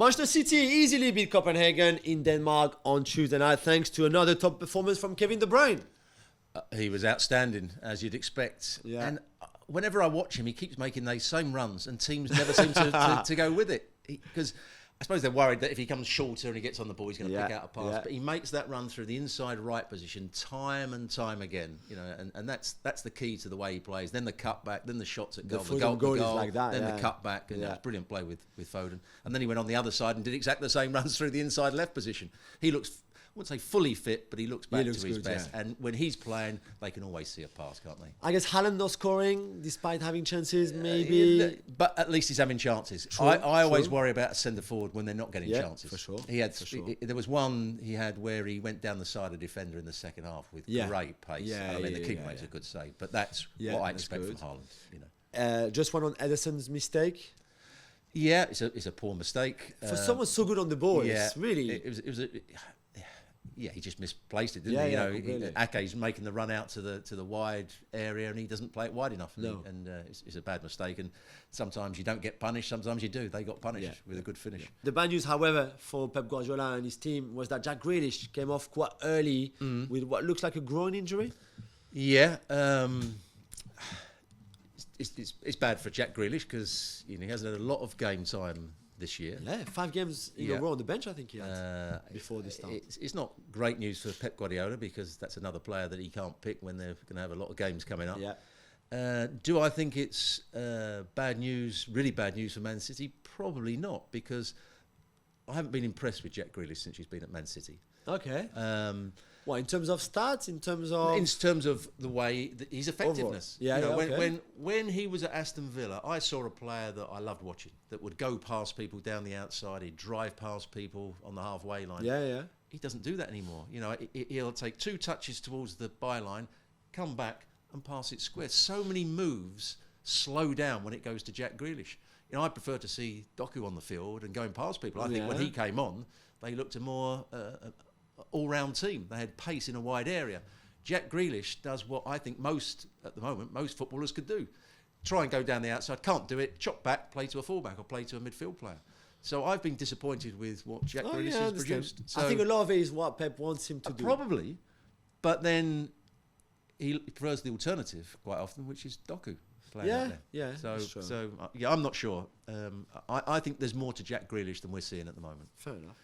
Manchester City easily beat Copenhagen in Denmark on Tuesday night thanks to another top performance from Kevin De Bruyne. He was outstanding, as you'd expect. Yeah. And whenever I watch him, he keeps making those same runs, and teams never seem to go with it. Because I suppose they're worried that if he comes shorter and he gets on the ball, he's going to pick out a pass. Yeah. But he makes that run through the inside right position time and time again. You know, and that's the key to the way he plays. Then the cutback, then the shots at goal, the goal is like that, then the cutback, and that's brilliant play with Foden. And then he went on the other side and did exactly the same runs through the inside left position. He looks, I wouldn't say fully fit, but he looks back to his best. Yeah. And when he's playing, they can always see a pass, can't they? I guess Haaland not scoring despite having chances, maybe. But at least he's having chances. I always worry about a centre forward when they're not getting chances. For sure. There was one he had where he went down the side of the defender in the second half with great pace. The keeper makes a good save, but that's what I expect from Haaland. You know. Just one on Ederson's mistake. Yeah, it's a poor mistake For someone so good on the ball, it's really... It was he just misplaced it, didn't he? You know, Ake's making the run out to the wide area, and he doesn't play it wide enough. And it's a bad mistake. And sometimes you don't get punished, sometimes you do. They got punished with a good finish. Yeah. The bad news, however, for Pep Guardiola and his team was that Jack Grealish came off quite early with what looks like a groin injury. Yeah. It's bad for Jack Grealish because he hasn't had a lot of game time this year. Yeah, 5 games in a row on the bench, I think he had before this start. It's not great news for Pep Guardiola because that's another player that he can't pick when they're going to have a lot of games coming up. Yeah. Do I think it's bad news, really bad news for Man City? Probably not, because I haven't been impressed with Jack Grealish since he's been at Man City. Okay. What, in terms of stats? In terms of the way his effectiveness. When he was at Aston Villa, I saw a player that I loved watching, that would go past people down the outside, he'd drive past people on the halfway line. Yeah. He doesn't do that anymore. You know, he'll take 2 touches towards the byline, come back and pass it square. So many moves slow down when it goes to Jack Grealish. You know, I prefer to see Doku on the field and going past people. I think when he came on, they looked a more all-round team. They had pace in a wide area. Jack Grealish does what I think most footballers could do. Try and go down the outside, can't do it, chop back, play to a fullback or play to a midfield player. So I've been disappointed with what Jack Grealish has produced. So I think a lot of it is what Pep wants him to do. Probably, but then he prefers the alternative quite often, which is Doku. So I'm not sure. I think there's more to Jack Grealish than we're seeing at the moment. Fair enough.